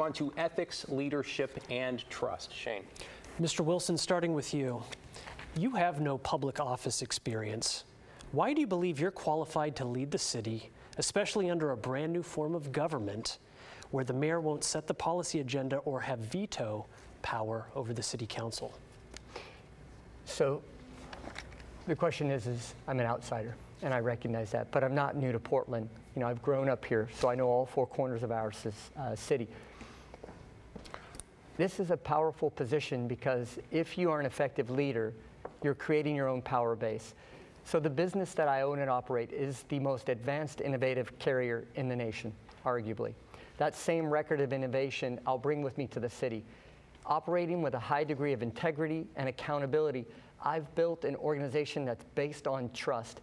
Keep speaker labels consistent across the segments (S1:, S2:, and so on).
S1: On to ethics, leadership, and trust. Shane.
S2: Mr. Wilson, starting with you. You have no public office experience. Why do you believe you're qualified to lead the city, especially under a brand new form of government where the mayor won't set the policy agenda or have veto power over the city council?
S3: So the question is I'm an outsider, and I recognize that, but I'm not new to Portland. You know, I've grown up here, so I know all four corners of our city. This is a powerful position because if you are an effective leader, you're creating your own power base. So the business that I own and operate is the most advanced innovative carrier in the nation, arguably. That same record of innovation I'll bring with me to the city. Operating with a high degree of integrity and accountability, I've built an organization that's based on trust.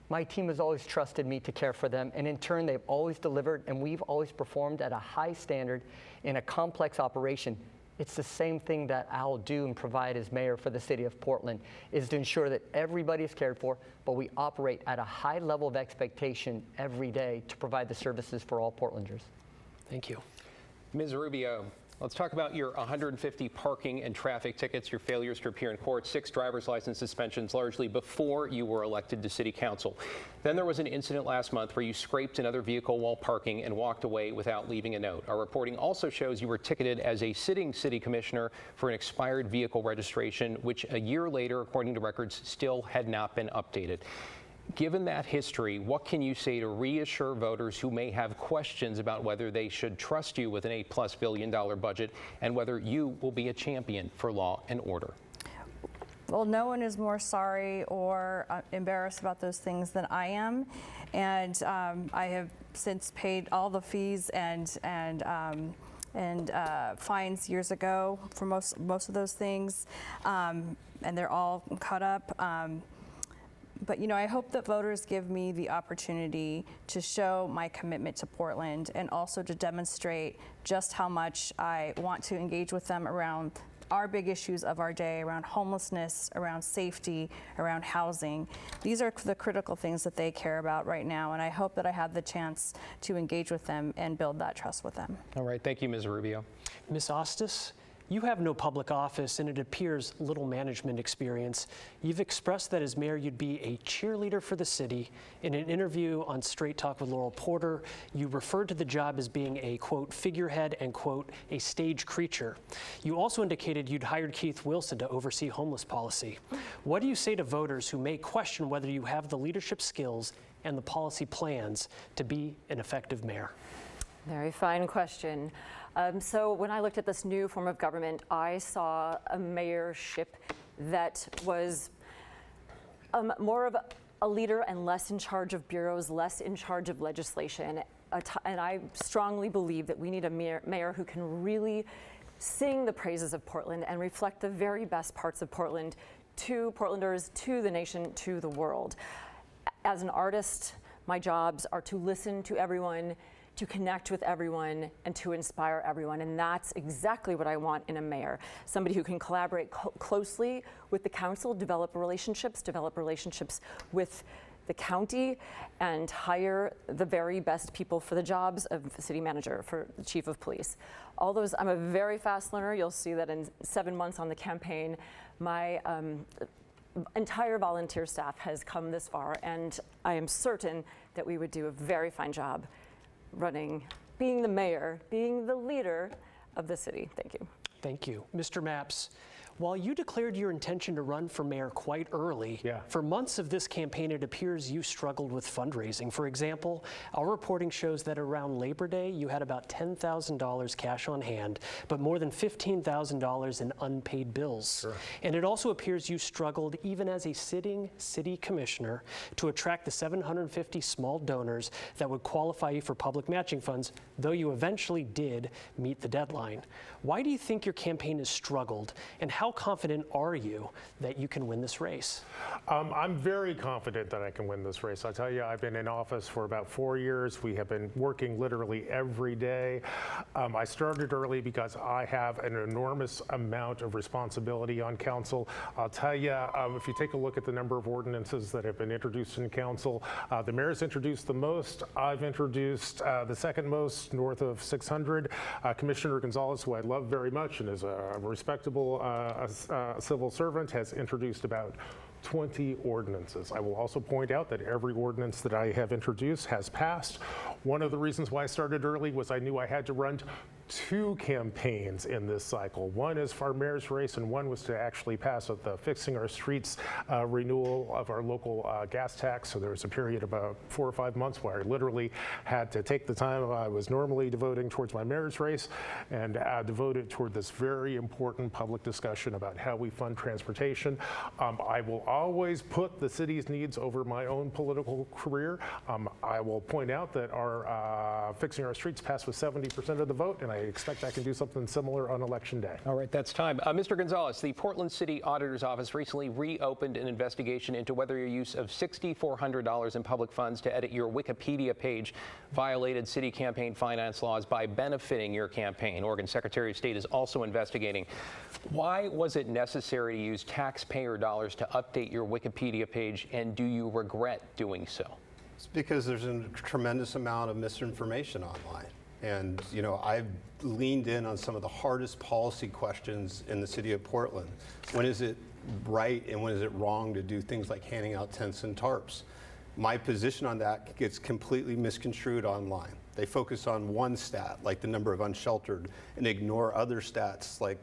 S3: My team has always trusted me to care for them, and in turn, they've always delivered, and we've always performed at a high standard in a complex operation. It's the same thing that I'll do and provide as mayor for the city of Portland, is to ensure that everybody is cared for, but we operate at a high level of expectation every day to provide the services for all Portlanders.
S2: Thank you.
S1: Ms. Rubio, let's talk about your 150 parking and traffic tickets, your failures to appear in court, 6 driver's license suspensions, largely before you were elected to city council. Then there was an incident last month where you scraped another vehicle while parking and walked away without leaving a note. Our reporting also shows you were ticketed as a sitting city commissioner for an expired vehicle registration, which a year later, according to records, still had not been updated. Given that history, what can you say to reassure voters who may have questions about whether they should trust you with an $8+ billion budget and whether you will be a champion for law and order?
S4: Well, no one is more sorry or embarrassed about those things than I am, and I have since paid all the fees and fines years ago for most of those things, and they're all caught up. But, you know, I hope that voters give me the opportunity to show my commitment to Portland and also to demonstrate just how much I want to engage with them around our big issues of our day, around homelessness, around safety, around housing. These are the critical things that they care about right now, and I hope that I have the chance to engage with them and build that trust with them.
S1: All right. Thank you, Ms. Rubio.
S2: Ms. Osthus, you have no public office and it appears little management experience. You've expressed that as mayor you'd be a cheerleader for the city. In an interview on Straight Talk with Laurel Porter, you referred to the job as being a, quote, figurehead and, quote, a stage creature. You also indicated you'd hired Keith Wilson to oversee homeless policy. What do you say to voters who may question whether you have the leadership skills and the policy plans to be an effective mayor?
S5: Very fine question. So when I looked at this new form of government, I saw a mayorship that was more of a leader and less in charge of bureaus, less in charge of legislation. And I strongly believe that we need a mayor who can really sing the praises of Portland and reflect the very best parts of Portland to Portlanders, to the nation, to the world. As an artist, my jobs are to listen to everyone, to connect with everyone, and to inspire everyone. And that's exactly what I want in a mayor. Somebody who can collaborate closely with the council, develop relationships with the county, and hire the very best people for the jobs of the city manager, for the chief of police. All those, I'm a very fast learner. You'll see that in 7 months on the campaign, my entire volunteer staff has come this far, and I am certain that we would do a very fine job running, being the mayor, being the leader of the city. Thank you.
S2: Thank you. Mr. Mapps, while you declared your intention to run for mayor quite early, for months of this campaign, it appears you struggled with fundraising. For example, our reporting shows that around Labor Day, you had about $10,000 cash on hand, but more than $15,000 in unpaid bills. Sure. And it also appears you struggled, even as a sitting city commissioner, to attract the 750 small donors that would qualify you for public matching funds, though you eventually did meet the deadline. Why do you think your campaign has struggled, and how how confident are you that you can win this race?
S6: I'm very confident that I can win this race. I tell you, I've been in office for about 4 years. We have been working literally every day. I started early because I have an enormous amount of responsibility on council. I'll tell you, if you take a look at the number of ordinances that have been introduced in council, the mayor's introduced the most. I've introduced the second most, north of 600. Commissioner Gonzalez, who I love very much and is a respectable civil servant, has introduced about 20 ordinances. I will also point out that every ordinance that I have introduced has passed. One of the reasons why I started early was I knew I had to run 2 campaigns in this cycle. One is for our mayor's race, and one was to actually pass the Fixing Our Streets renewal of our local gas tax. So there was a period of about 4 or 5 months where I literally had to take the time I was normally devoting towards my mayor's race and devote it toward this very important public discussion about how we fund transportation. I will always put the city's needs over my own political career. I will point out that our Fixing Our Streets passed with 70% of the vote, and I expect I can do something similar on election day.
S1: All right, that's time. Mr. Gonzalez, the Portland City Auditor's Office recently reopened an investigation into whether your use of $6,400 in public funds to edit your Wikipedia page violated city campaign finance laws by benefiting your campaign. Oregon Secretary of State is also investigating. Why was it necessary to use taxpayer dollars to update your Wikipedia page, and do you regret doing so?
S7: It's because there's a tremendous amount of misinformation online. And, you know, I've leaned in on some of the hardest policy questions in the city of Portland. When is it right and when is it wrong to do things like handing out tents and tarps? My position on that gets completely misconstrued online. They focus on one stat, like the number of unsheltered, and ignore other stats, like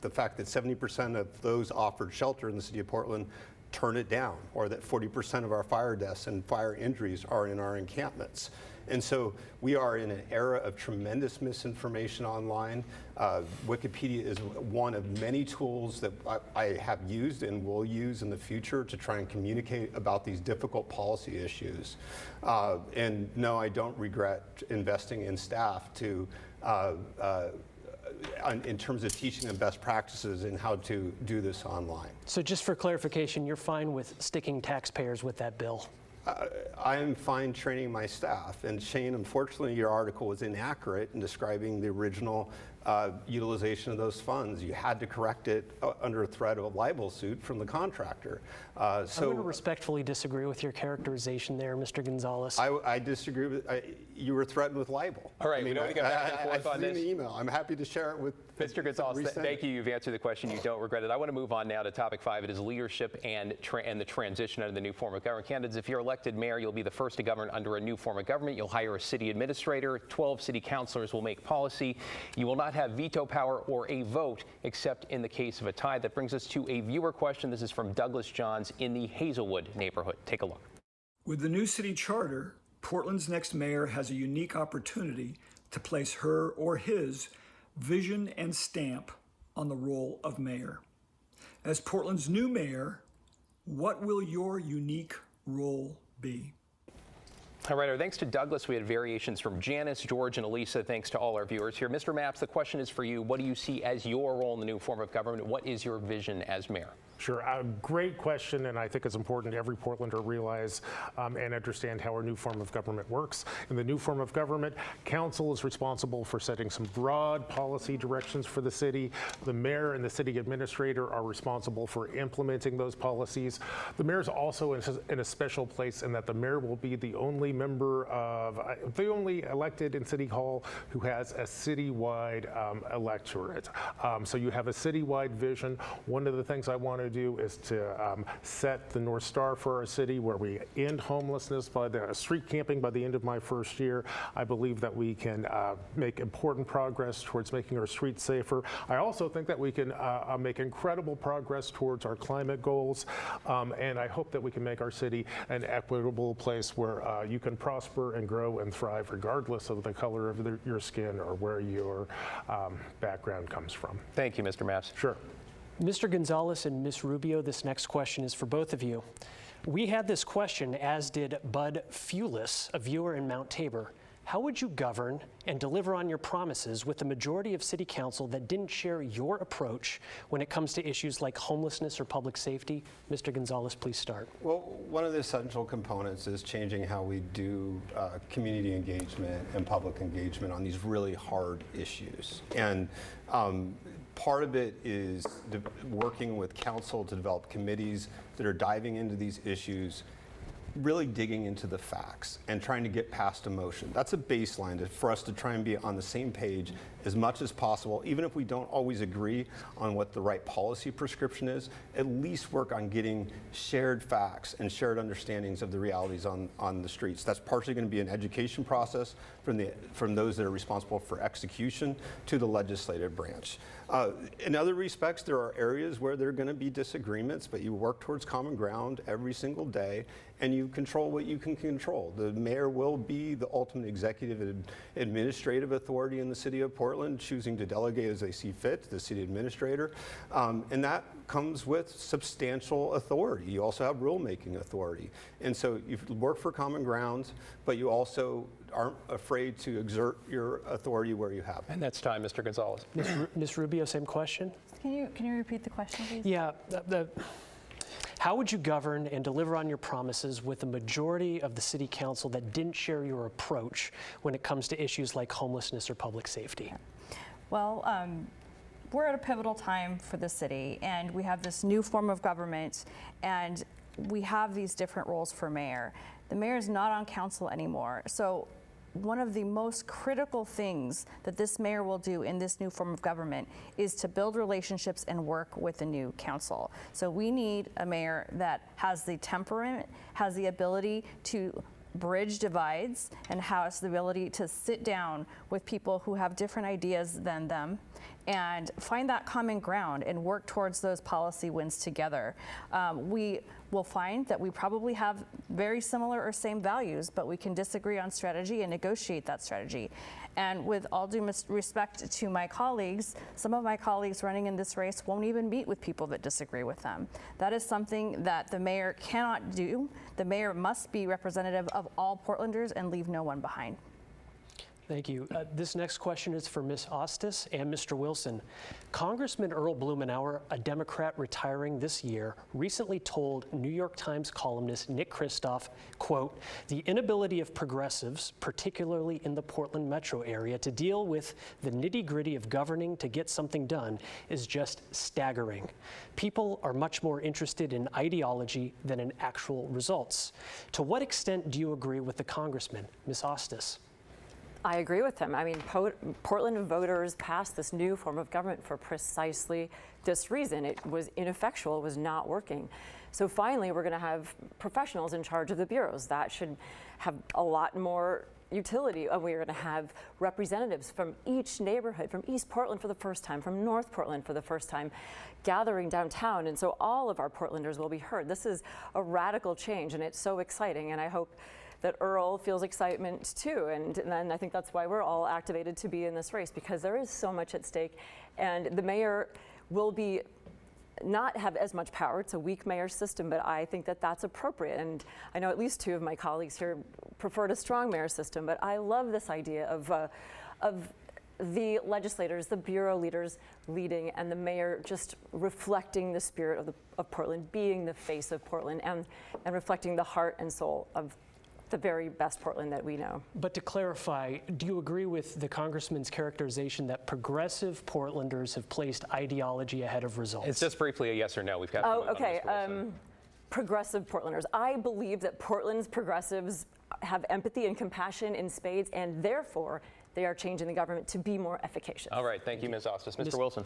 S7: the fact that 70% of those offered shelter in the city of Portland turn it down, or that 40% of our fire deaths and fire injuries are in our encampments. And so we are in an era of tremendous misinformation online. Wikipedia is one of many tools that I have used and will use in the future to try and communicate about these difficult policy issues. And no, I don't regret investing in staff to in terms of teaching them best practices and how to do this online.
S2: So just for clarification, you're fine with sticking taxpayers with that bill?
S7: I am fine training my staff. And Shane, unfortunately, your article was inaccurate in describing the original utilization of those funds. You had to correct it under threat of a libel suit from the contractor.
S2: I'm going to respectfully disagree with your characterization there, Mr. Gonzalez.
S7: I disagree with, you were threatened with libel.
S1: All right, we don't get back and forth on
S7: I've seen
S1: this.
S7: the email. I'm happy to share it with
S1: Mr. Gonzalez, thank you. You've answered the question. You don't regret it. I want to move on now to topic 5. It is leadership and the transition under the new form of government. Candidates, if you're elected mayor, you'll be the first to govern under a new form of government. You'll hire a city administrator. 12 city councilors will make policy. You will not have veto power or a vote except in the case of a tie. That brings us to a viewer question. This is from Douglas Johns in the Hazelwood neighborhood. Take a look.
S8: With the new city charter, Portland's next mayor has a unique opportunity to place her or his vision and stamp on the role of mayor. As Portland's new mayor, what will your unique role be?
S1: All right, our thanks to Douglas. We had variations from Janice, George, and Elisa. Thanks to all our viewers here. Mr. Mapps, the question is for you. What do you see as your role in the new form of government? What is your vision as mayor?
S6: Sure, great question, and I think it's important every Portlander realize and understand how our new form of government works. In the new form of government, council is responsible for setting some broad policy directions for the city. The mayor and the city administrator are responsible for implementing those policies. The mayor is also in a special place in that the mayor will be the only member of, the only elected in City Hall who has a citywide electorate. So you have a citywide vision. One of the things I want to do is to set the North Star for our city, where we end homelessness by the street camping by the end of my first year. I believe that we can make important progress towards making our streets safer. I also think that we can make incredible progress towards our climate goals, and I hope that we can make our city an equitable place where you can prosper and grow and thrive regardless of the color of your skin or where your background comes from.
S1: Thank you, Mr. Mapps.
S6: Sure.
S2: Mr. Gonzalez and Ms. Rubio, this next question is for both of you. We had this question, as did Bud Fulis, a viewer in Mount Tabor. How would you govern and deliver on your promises with a majority of city council that didn't share your approach when it comes to issues like homelessness or public safety? Mr. Gonzalez, please start.
S7: Well, one of the essential components is changing how we do community engagement and public engagement on these really hard issues. And part of it is working with council to develop committees that are diving into these issues, really digging into the facts and trying to get past emotion. That's a baseline for us to try and be on the same page as much as possible, even if we don't always agree on what the right policy prescription is, at least work on getting shared facts and shared understandings of the realities on the streets. That's partially going to be an education process from those that are responsible for execution to the legislative branch. In other respects, there are areas where there are going to be disagreements, but you work towards common ground every single day, and you control what you can control. The mayor will be the ultimate executive and administrative authority in the city of Portland, choosing to delegate as they see fit to the city administrator. And that comes with substantial authority. You also have rulemaking authority. And so you work for common ground, but you also aren't afraid to exert your authority where you have it.
S1: And that's time, Mr. Gonzalez.
S2: Ms. Rubio, same question?
S4: Can you repeat the question, please?
S2: Yeah. How would you govern and deliver on your promises with a majority of the city council that didn't share your approach when it comes to issues like homelessness or public safety?
S4: Well, we're at a pivotal time for the city, and we have this new form of government, and we have these different roles for mayor. The mayor is not on council anymore, so one of the most critical things that this mayor will do in this new form of government is to build relationships and work with the new council. So we need a mayor that has the temperament, has the ability to bridge divides, and has the ability to sit down with people who have different ideas than them and find that common ground and work towards those policy wins together. We will find that we probably have very similar or same values, but we can disagree on strategy and negotiate that strategy. And with all due respect to my colleagues, some of my colleagues running in this race won't even meet with people that disagree with them. That is something that the mayor cannot do. The mayor must be representative of all Portlanders and leave no one behind.
S2: Thank you. This next question is for Ms. Osthus and Mr. Wilson. Congressman Earl Blumenauer, a Democrat retiring this year, recently told New York Times columnist Nick Kristof, quote, "The inability of progressives, particularly in the Portland metro area, to deal with the nitty-gritty of governing to get something done is just staggering. People are much more interested in ideology than in actual results." To what extent do you agree with the congressman, Ms. Osthus?
S5: I agree with him. I mean, Portland voters passed this new form of government for precisely this reason. It was ineffectual, it was not working. So finally, we're going to have professionals in charge of the bureaus. That should have a lot more utility. We're going to have representatives from each neighborhood, from East Portland for the first time, from North Portland for the first time, gathering downtown. And so all of our Portlanders will be heard. This is a radical change, and it's so exciting. And I hope that Earl feels excitement too, and then I think that's why we're all activated to be in this race, because there is so much at stake, and the mayor will be not have as much power. It's a weak mayor system, but I think that that's appropriate, and I know at least two of my colleagues here preferred a strong mayor system, but I love this idea of the legislators, the bureau leaders leading, and the mayor just reflecting the spirit of Portland, being the face of Portland, and reflecting the heart and soul of the very best Portland that we know.
S2: But to clarify, do you agree with the congressman's characterization that progressive Portlanders have placed ideology ahead of results?
S1: It's just briefly a yes or no. We've got to move on,
S5: Okay.
S1: Mr. Wilson.
S5: Progressive Portlanders. I believe that Portland's progressives have empathy and compassion in spades, and therefore they are changing the government to be more efficacious.
S1: All right. Thank you, Ms. Osthus. Mr. Wilson.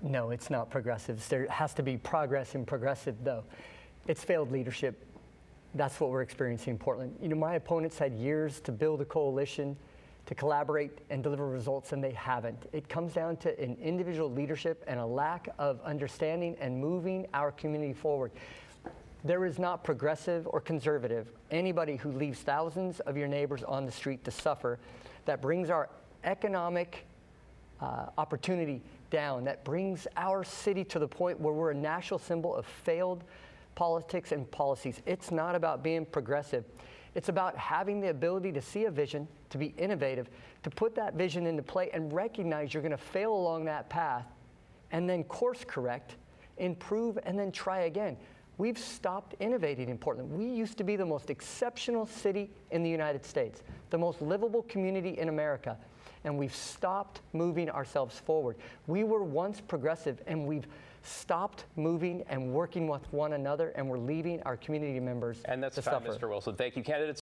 S3: No, it's not progressives. There has to be progress in progressive, though. It's failed leadership. That's what we're experiencing in Portland. You know, my opponents had years to build a coalition, to collaborate and deliver results, and they haven't. It comes down to an individual leadership and a lack of understanding and moving our community forward. There is not progressive or conservative, anybody who leaves thousands of your neighbors on the street to suffer, that brings our economic opportunity down, that brings our city to the point where we're a national symbol of failed politics and policies. It's not about being progressive. It's about having the ability to see a vision to be innovative, to put that vision into play and recognize you're going to fail along that path and then course correct, improve, and then try again. We've stopped innovating in Portland. We used to be the most exceptional city in the United States, the most livable community in America, and we've stopped moving ourselves forward. We were once progressive, and we've stopped moving and working with one another, and we're leaving our community members
S1: And that's
S3: to
S1: time,
S3: suffer.
S1: Mr. Wilson. Thank you, candidates.